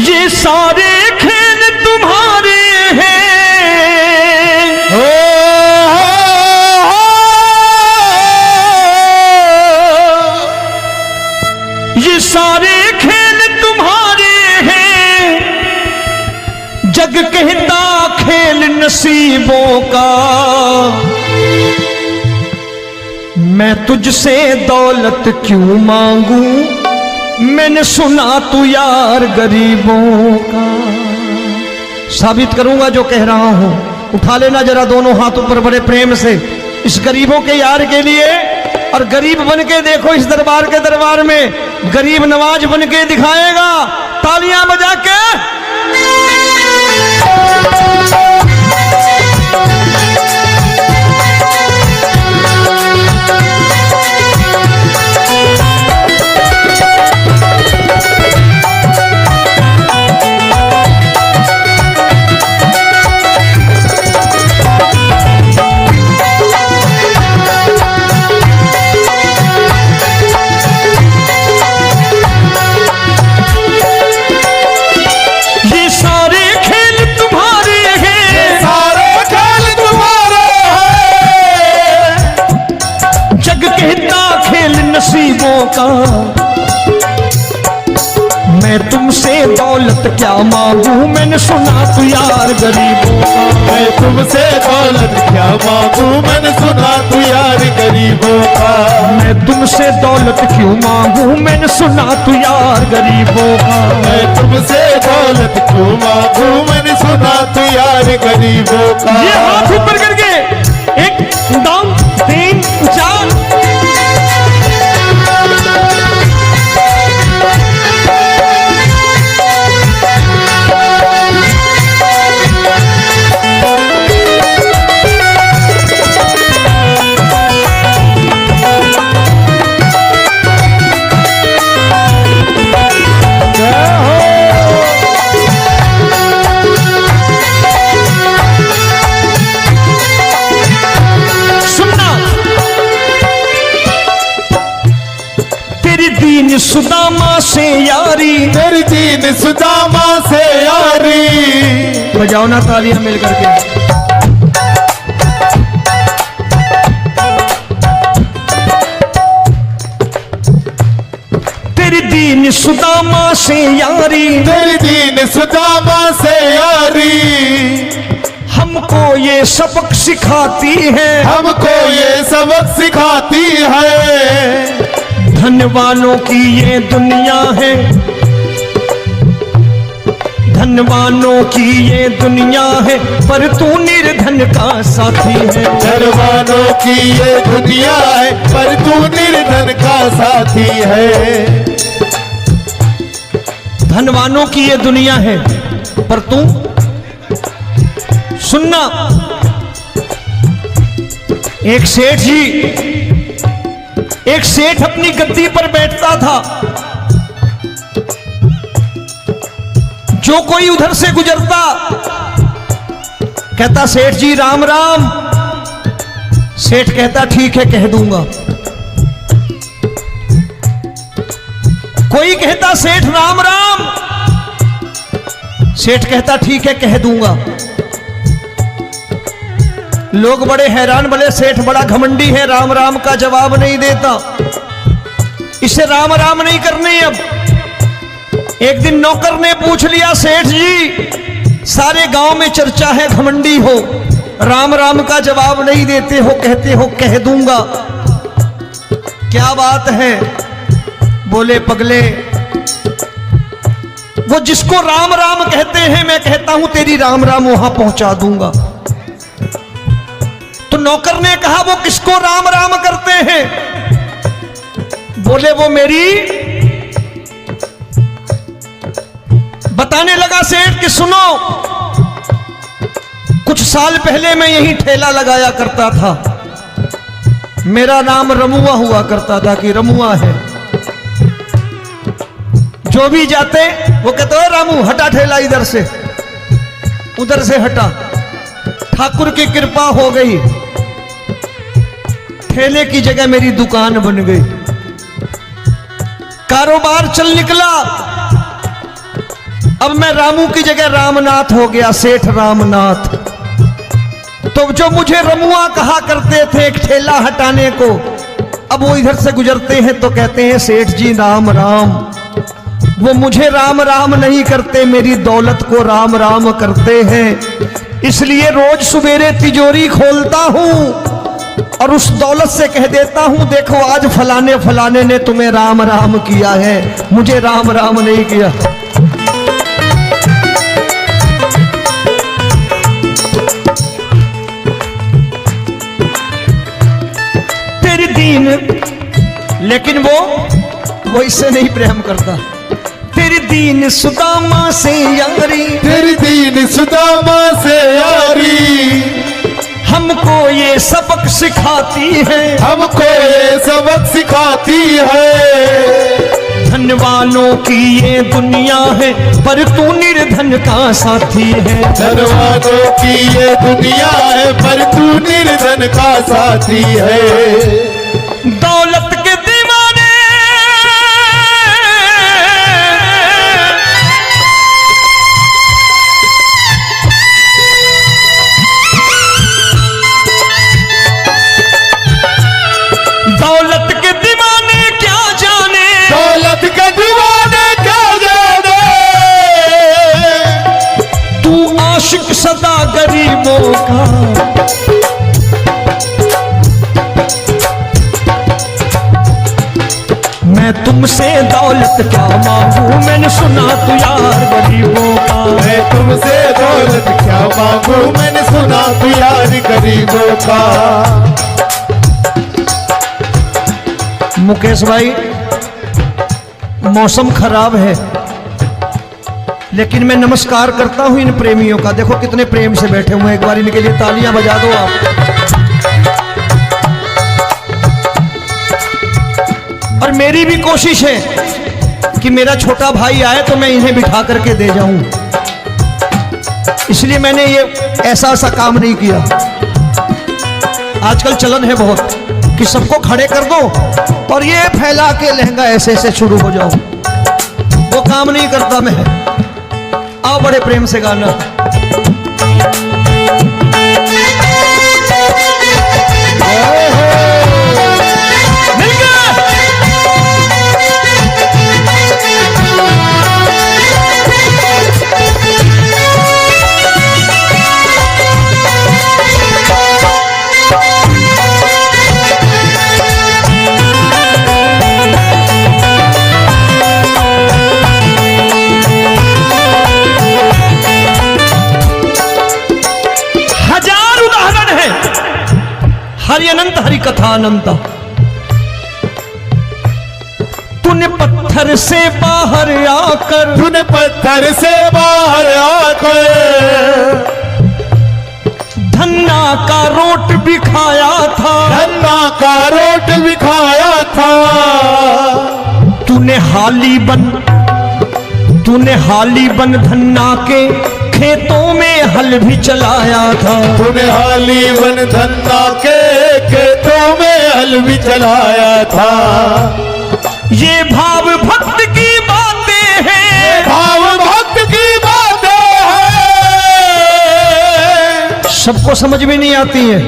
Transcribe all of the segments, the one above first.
ये सारे खेल तुम्हारे हैं, ये सारे खेल तुम्हारे हैं, जग कहता खेल नसीबों का। मैं तुझसे दौलत क्यों मांगू, मैंने सुना तू यार गरीबों का। साबित करूंगा जो कह रहा हूं। उठा लेना जरा दोनों हाथ ऊपर बड़े प्रेम से इस गरीबों के यार के लिए। और गरीब बन के देखो इस दरबार के दरबार में गरीब नवाज बन के दिखाएगा, तालियां बजा के। नसीबों का मैं तुमसे दौलत क्या मांगू, मैंने सुना तू यार गरीबों का। मैं तुमसे दौलत क्या मांगू, मैंने सुना तू यार गरीबों का। मैं तुमसे दौलत क्यों मांगू, मैंने सुना तू यार गरीबों का। मैं तुमसे दौलत क्यों मांगू, मैंने सुना तू यार गरीबों का। ये हाथ ऊपर करके 1 2 3 4 सुदामा से यारी, तेरी दीन सुदामा से यारी। बजाओ ना तालियां मिल करके। तेरी दीन सुदामा से यारी, तेरी दीन सुदामा से यारी। हमको ये सबक सिखाती है, हमको ये सबक सिखाती है। धनवानों की ये दुनिया है, धनवानों की ये दुनिया है, पर तू निर्धन का साथी है। धनवानों की ये दुनिया है, पर तू निर्धन का साथी है। धनवानों की ये दुनिया है, पर तू सुनना। एक सेठ अपनी गद्दी पर बैठता था। जो कोई उधर से गुजरता कहता सेठ जी राम राम। सेठ कहता ठीक है कह दूंगा। कोई कहता सेठ राम राम। सेठ कहता ठीक है कह दूंगा। लोग बड़े हैरान, बोले सेठ बड़ा घमंडी है, राम राम का जवाब नहीं देता, इसे राम राम नहीं करने। अब एक दिन नौकर ने पूछ लिया सेठ जी सारे गांव में चर्चा है घमंडी हो, राम राम का जवाब नहीं देते हो, कहते हो कह दूंगा, क्या बात है? बोले पगले वो जिसको राम राम कहते हैं मैं कहता हूं तेरी राम राम वहां पहुंचा दूंगा। तो नौकर ने कहा वो किसको राम राम करते हैं? बोले वो मेरी। बताने लगा सेठ कि सुनो, कुछ साल पहले मैं यही ठेला लगाया करता था, मेरा नाम रमुआ हुआ करता था कि रमुआ है। जो भी जाते वो कहते हो रामू हटा ठेला इधर से, उधर से हटा। ठाकुर की कृपा हो गई, ठेले की जगह मेरी दुकान बन गई, कारोबार चल निकला। अब मैं रामू की जगह रामनाथ हो गया, सेठ रामनाथ। तो जो मुझे रमुआ कहा करते थे एक ठेला हटाने को, अब वो इधर से गुजरते हैं तो कहते हैं सेठ जी राम राम। वो मुझे राम राम नहीं करते, मेरी दौलत को राम राम करते हैं। इसलिए रोज सवेरे तिजोरी खोलता हूं और उस दौलत से कह देता हूं, देखो आज फलाने फलाने ने तुम्हें राम राम किया है, मुझे राम राम नहीं किया। तेरी दीन, लेकिन वो इससे नहीं प्रेम करता। तेरी दीन सुदामा से यारी, तेरी दीन सुदामा से यारी, हमको ये सबक सिखाती है, हमको ये सबक सिखाती है। धन वालों की ये दुनिया है, पर तू निर्धन का साथी है। धन वालों की ये दुनिया है, पर तू निर्धन का साथी है। दौलत के दीवाने दौलत के दीवाने क्या जाने, दौलत के दीवाने क्या जाने। तू आशिक सदा गरीबों का, मैं तुमसे दौलत क्या मांगू, मैंने सुना तू यार गरीबों का। मैं तुमसे दौलत क्या मांगू, मैंने सुना तू यार गरीबों का। मुकेश भाई, मौसम खराब है, लेकिन मैं नमस्कार करता हूं इन प्रेमियों का। देखो कितने प्रेम से बैठे हुए हैं, एक बार इनके लिए तालियां बजा दो आप। और मेरी भी कोशिश है कि मेरा छोटा भाई आए तो मैं इन्हें बिठा करके दे जाऊं, इसलिए मैंने ये ऐसा काम नहीं किया। आजकल चलन है बहुत कि सबको खड़े कर दो और ये फैला के लहंगा ऐसे ऐसे शुरू हो जाओ, वो काम नहीं करता मैं। आओ बड़े प्रेम से गाना। हरि अनंत हरि कथा अनंत। तूने पत्थर से बाहर आकर, तूने पत्थर से बाहर आकर धन्ना का रोट भी खाया था, धन्ना का रोट भी खाया था। तूने हाली बन धन्ना के खेतों में हल भी चलाया था। तूने हाली बन धन्ना के खेतों में हल भी चलाया था। ये भाव भक्त की बातें हैं, भाव भक्त की बातें हैं, सबको समझ में नहीं आती है।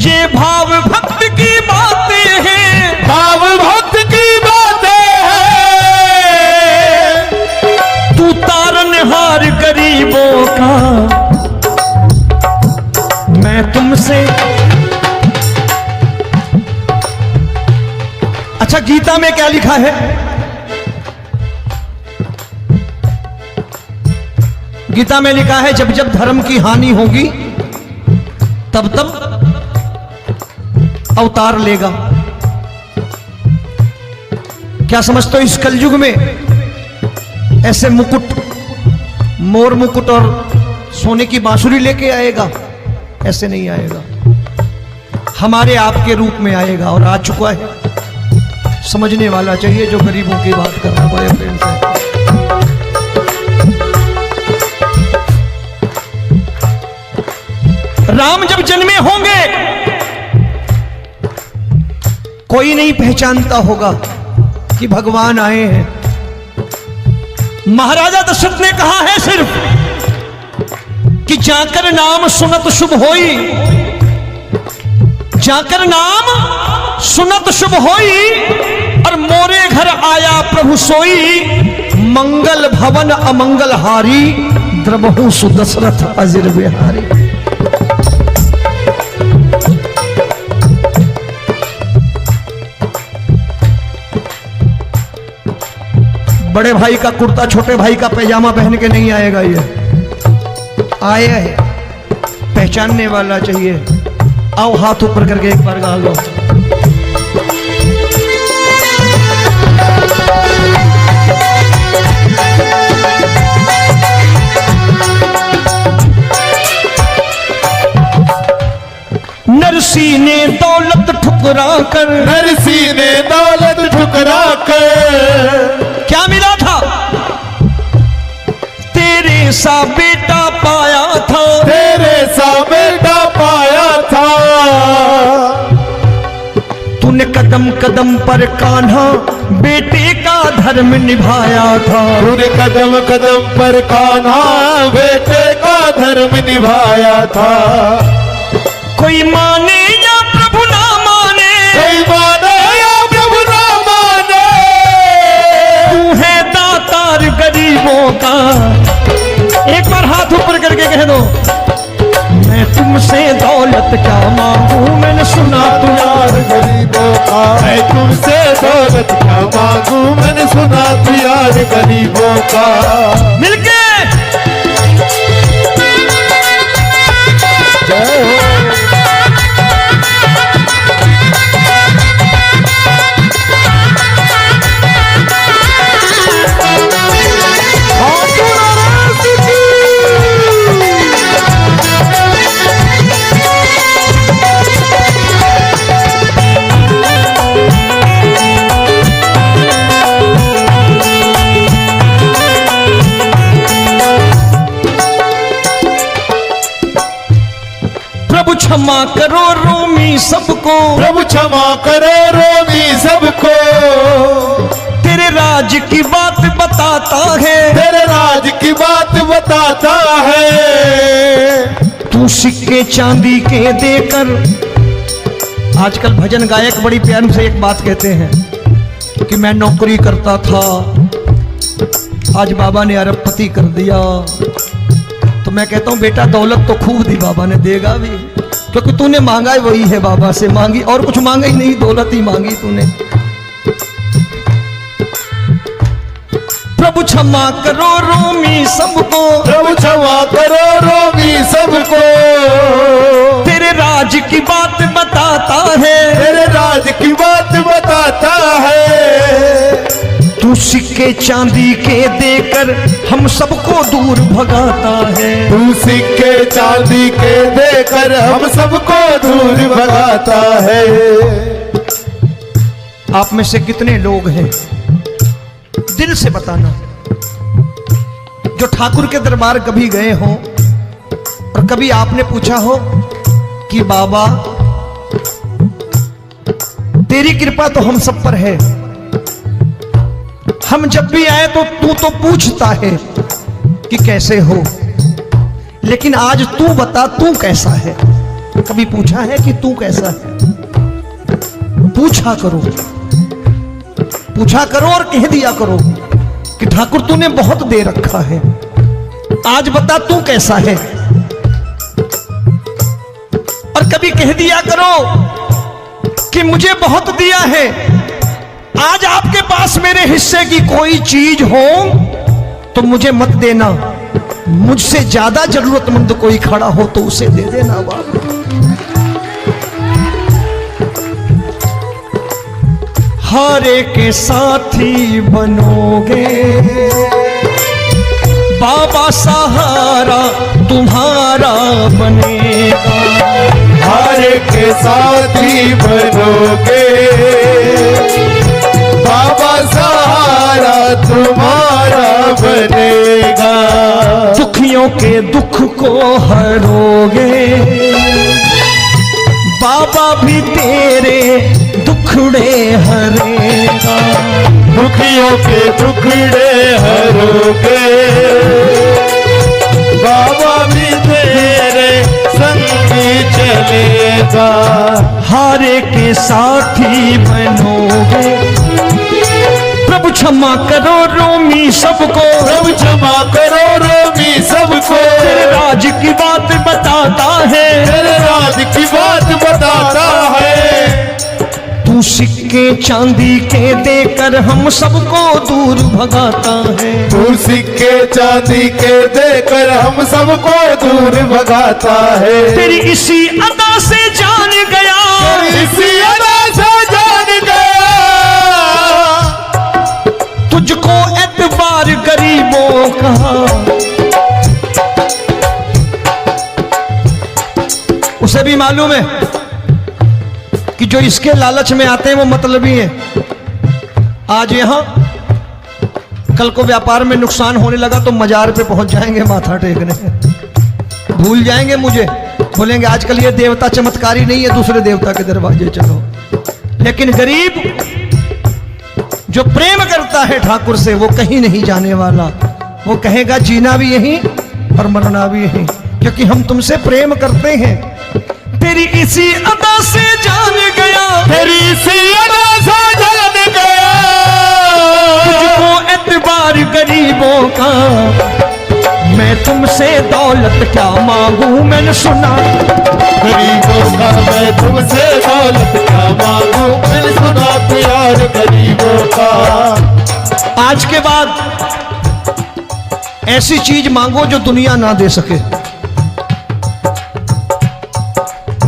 ये भाव भक्त की बातें हैं, भाव भक्त की बातें हैं। तू तारनहार गरीबों का, मैं तुमसे। अच्छा, गीता में क्या लिखा है? गीता में लिखा है जब जब धर्म की हानि होगी तब तब अवतार लेगा। क्या समझते हो, इस कलयुग में ऐसे मुकुट, मोर मुकुट और सोने की बांसुरी लेके आएगा? ऐसे नहीं आएगा, हमारे आपके रूप में आएगा और आ चुका है। समझने वाला चाहिए जो गरीबों की बात कर रहा है बड़े प्रेम से। राम जब जन्मे होंगे कोई नहीं पहचानता होगा, कि भगवान आए हैं। महाराजा दशरथ ने कहा है सिर्फ कि जाकर नाम सुनत शुभ होई, जाकर नाम सुनत शुभ होई, और मोरे घर आया प्रभु सोई, मंगल भवन अमंगल हारी, द्रबहु सुदशरथ अजिर बिहारी। बड़े भाई का कुर्ता छोटे भाई का पैजामा पहन के नहीं आएगा, ये आया है पहचानने वाला चाहिए। आओ हाथ ऊपर करके एक बार गा लो। नरसी ने दौलत ठुकरा कर, नरसी ने दौलत ठुकरा कर, क्या मिला था? तेरे सा बेटा पाया था, तेरे सा बेटा पाया था। तूने कदम कदम पर कान्हा बेटे का धर्म निभाया था, तूने कदम कदम पर कान्हा बेटे का धर्म निभाया था। कोई माने या प्रभु ना माने, कोई माने या प्रभु ना माने, तू है दातार गरीबों का। एक बार हाथ ऊपर करके कह दो, मैं तुमसे दौलत क्या मांगू, मैंने सुना तू यार गरीबों का। मैं तुमसे दौलत क्या मांगू, मैंने सुना तू यार गरीबों का। मिलके जय हो। क्षमा करो रोमी सबको, प्रभु क्षमा करो रोमी सबको। तेरे राज की बात बताता है, तेरे राज की बात बताता है। तू सिक्के चांदी के देकर, आजकल भजन गायक बड़ी प्यार से एक बात कहते हैं कि मैं नौकरी करता था, आज बाबा ने अरबपति कर दिया। तो मैं कहता हूं बेटा दौलत तो खूब दी बाबा ने, देगा भी, क्योंकि तूने मांगा वही है बाबा से, मांगी और कुछ मांगा ही नहीं, दौलत ही मांगी तूने। प्रभु क्षमा करो रोमी सबको, प्रभु क्षमा करो रोमी सबको। तेरे राज की बात बताता है, तेरे राज की बात बताता है। तू सिक्के चांदी के देकर हम सबको दूर भगाता है, तू सिक्के चांदी के देकर हम सबको दूर भगाता है। आप में से कितने लोग हैं, दिल से बताना, जो ठाकुर के दरबार कभी गए हो और कभी आपने पूछा हो कि बाबा तेरी कृपा तो हम सब पर है, हम जब भी आए तो तू तो पूछता है कि कैसे हो, लेकिन आज तू बता तू कैसा है। कभी पूछा है कि तू कैसा है? पूछा करो, पूछा करो और कह दिया करो कि ठाकुर तूने बहुत दे रखा है, आज बता तू कैसा है। और कभी कह दिया करो कि मुझे बहुत दिया है, आज आपके पास मेरे हिस्से की कोई चीज हो तो मुझे मत देना, मुझसे ज्यादा जरूरतमंद कोई खड़ा हो तो उसे दे देना बाबा। हारे के साथी बनोगे बाबा, सहारा तुम्हारा बनेगा। हारे के साथी बनोगे बाबा, सहारा तुम्हारा बनेगा। दुखियों के दुख को हरोगे बाबा, भी तेरे दुखड़े हरेगा। दुखियों के दुखड़े हरोगे, बाबा भी तेरे संगी चलेगा। हारे के साथी बनोगे, प्रभु क्षमा करो रोमी सबको, प्रभु क्षमा करो रोमी सबको। तेरे राज की बात बताता है, तेरे राज की बात बताता है। तू सिक्के चांदी के देकर हम सबको दूर भगाता है। तू सिक्के चांदी के देकर हम सबको दूर भगाता है। तेरी इसी अदा से जान गया, तेरी इसी अदा से जान गया। तुझको एतबार गरीबों का, उसे भी मालूम है कि जो इसके लालच में आते हैं वो मतलबी हैं। आज यहां कल को व्यापार में नुकसान होने लगा तो मजार पे पहुंच जाएंगे माथा टेकने, भूल जाएंगे मुझे, बोलेंगे आजकल ये देवता चमत्कारी नहीं है, दूसरे देवता के दरवाजे चलो। लेकिन गरीब जो प्रेम करता है ठाकुर से वो कहीं नहीं जाने वाला, वो कहेगा जीना भी यहीं और मरना भी यहीं, क्योंकि हम तुमसे प्रेम करते हैं। तेरी इसी अदा से जान गया, तेरी इसी अदा से जान गया। तुझको एतबार गरीबों का, मैं तुमसे दौलत क्या मांगू, मैंने सुना गरीबों का मैं तुमसे दौलत क्या मांगू, मैंने सुना प्यार गरीबों का। आज के बाद ऐसी चीज मांगो जो दुनिया ना दे सके।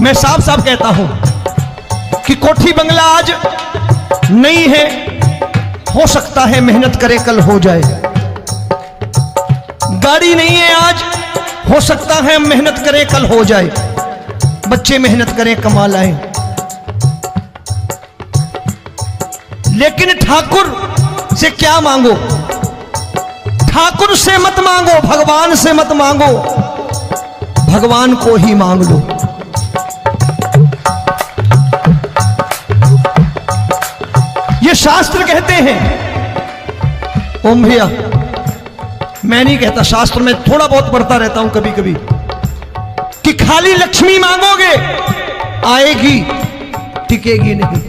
मैं साफ साफ कहता हूं कि कोठी बंगला आज नहीं है, हो सकता है मेहनत करे कल हो जाए। गाड़ी नहीं है आज, हो सकता है मेहनत करें कल हो जाए। बच्चे मेहनत करें कमा लाएं, लेकिन ठाकुर से क्या मांगो? ठाकुर से मत मांगो, भगवान से मत मांगो, भगवान को ही मांग लो। ये शास्त्र कहते हैं, ओम भैया मैं नहीं कहता, शास्त्र में थोड़ा बहुत पढ़ता रहता हूं कभी कभी, कि खाली लक्ष्मी मांगोगे आएगी, टिकेगी नहीं।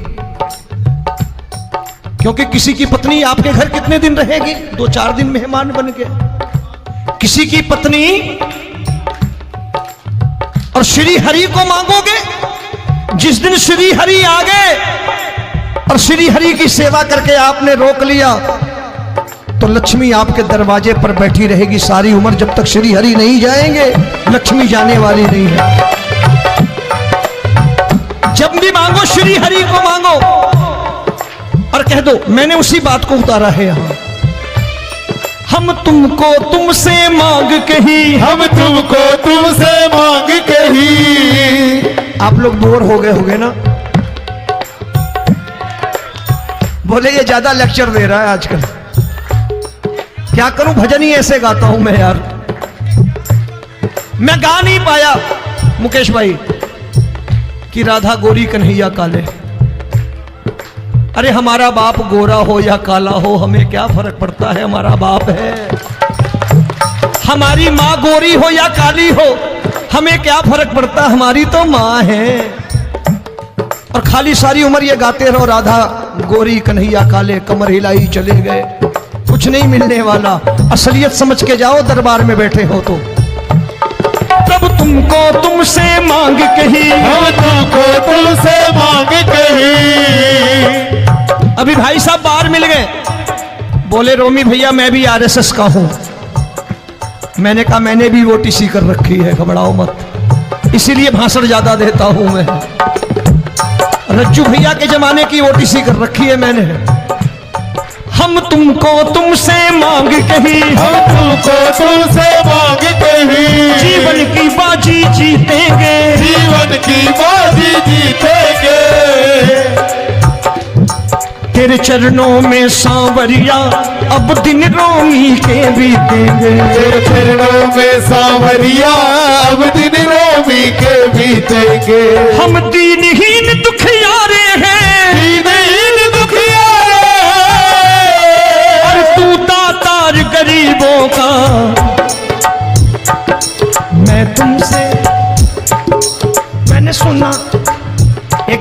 क्योंकि किसी की पत्नी आपके घर कितने दिन रहेगी? 2-4 दिन मेहमान बन के। किसी की पत्नी और श्री हरि को मांगोगे, जिस दिन श्री हरि आ गए और श्री हरि की सेवा करके आपने रोक लिया तो लक्ष्मी आपके दरवाजे पर बैठी रहेगी सारी उम्र, जब तक श्री हरि नहीं जाएंगे लक्ष्मी जाने वाली नहीं है। जब भी मांगो श्री हरि को मांगो और कह दो मैंने उसी बात को उतारा है यहां, हम तुमको तुमसे मांग कही, हम तुमको तुमसे मांग कही। आप लोग बोर हो गए होंगे ना, बोले ये ज्यादा लेक्चर दे रहा है आजकल। क्या करूं, भजन ही ऐसे गाता हूं मैं यार। मैं गा नहीं पाया मुकेश भाई कि राधा गोरी कन्हैया काले। अरे हमारा बाप गोरा हो या काला हो हमें क्या फर्क पड़ता है, हमारा बाप है। हमारी माँ गोरी हो या काली हो हमें क्या फर्क पड़ता, हमारी तो माँ है। और खाली सारी उम्र ये गाते रहो राधा गोरी कन्हैया काले, कमर हिलाई चले गए, कुछ नहीं मिलने वाला। असलियत समझ के जाओ दरबार में बैठे हो तो। प्रभु तुमको तुमसे मांग कही, हम तुमको तुमसे मांग कही। अभी भाई साहब बाहर मिल गए, बोले रोमी भैया मैं भी आरएसएस का हूं। मैंने कहा मैंने भी ओटीसी कर रखी है, घबराओ मत, इसीलिए भाषण ज्यादा देता हूं मैं। रज्जू भैया के जमाने की ओटीसी कर रखी है मैंने। हम तुमको तुमसे मांग कही, हम तुमको तुमसे मांग कही। जीवन की बाजी जीतेंगे, जीवन की बाजी जीतेंगे। तेरे चरणों में सांवरिया अब दिन रोमी के बीतेंगे। तेरे चरणों में सांवरिया अब दिन रोमी के बीतेंगे। हम दीनहीन दुखियारे हैं, दीनहीन दुखियारे हैं।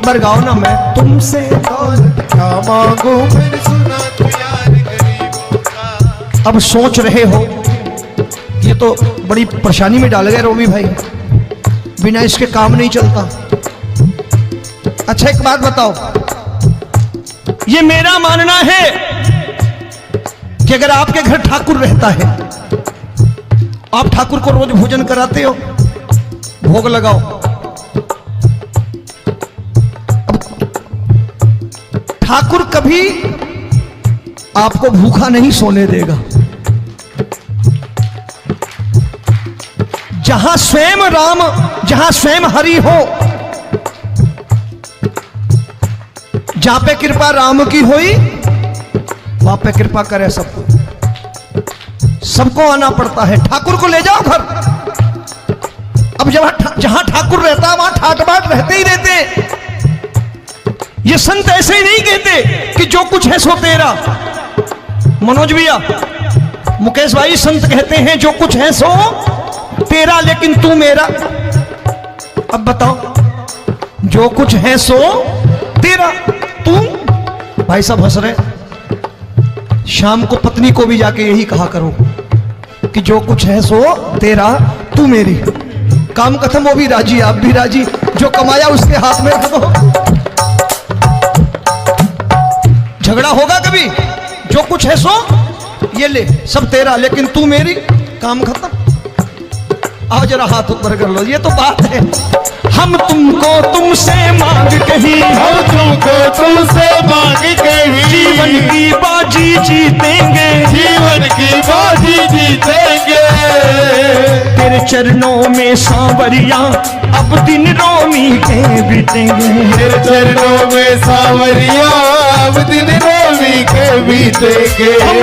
बार गाओ ना, मैं तुमसे दौलत क्या मांगू मैंने सुना तू यार गरीबों का। अब सोच रहे हो ये तो बड़ी परेशानी में डाल गए रोमी भाई, बिना इसके काम नहीं चलता। अच्छा एक बात बताओ, ये मेरा मानना है कि अगर आपके घर ठाकुर रहता है, आप ठाकुर को रोज भोजन कराते हो, भोग लगाओ, अब ठाकुर कभी आपको भूखा नहीं सोने देगा। जहां स्वयं राम, जहां स्वयं हरि हो, जहां पे कृपा राम की हुई वहां पे कृपा करे सबको, सबको आना पड़ता है। ठाकुर को ले जाओ घर। अब जहां ठाकुर रहता है वहां ठाट बाट रहते ही रहते। ये संत ऐसे ही नहीं कहते कि जो कुछ है सो तेरा। मनोज भैया, मुकेश भाई, संत कहते हैं जो कुछ है सो तेरा लेकिन तू मेरा। अब बताओ, जो कुछ है सो तेरा, तू। भाई साहब हंस रहे। शाम को पत्नी को भी जाके यही कहा करो कि जो कुछ है सो तेरा, तू मेरी। काम खत्म, वो भी राजी, आप भी राजी, जो कमाया उसके हाथ में रख दो। झगड़ा होगा कभी? जो कुछ है सो ये ले, सब तेरा लेकिन तू मेरी, काम खत्म। आओ जरा हाथ ऊपर कर लो, ये तो बात है। हम तुमको तुमसे मांग कहीं, हम तुमको तुमसे मांग कहीं, जीवन की बाजी जीतेंगे, जीवन की बाजी जीतेंगे। तेरे चरणों में सांवरिया अब दिन रोमी के बीतेंगे। तेरे चरणों में सांवरिया अब दिन रोमी के बीतेंगे।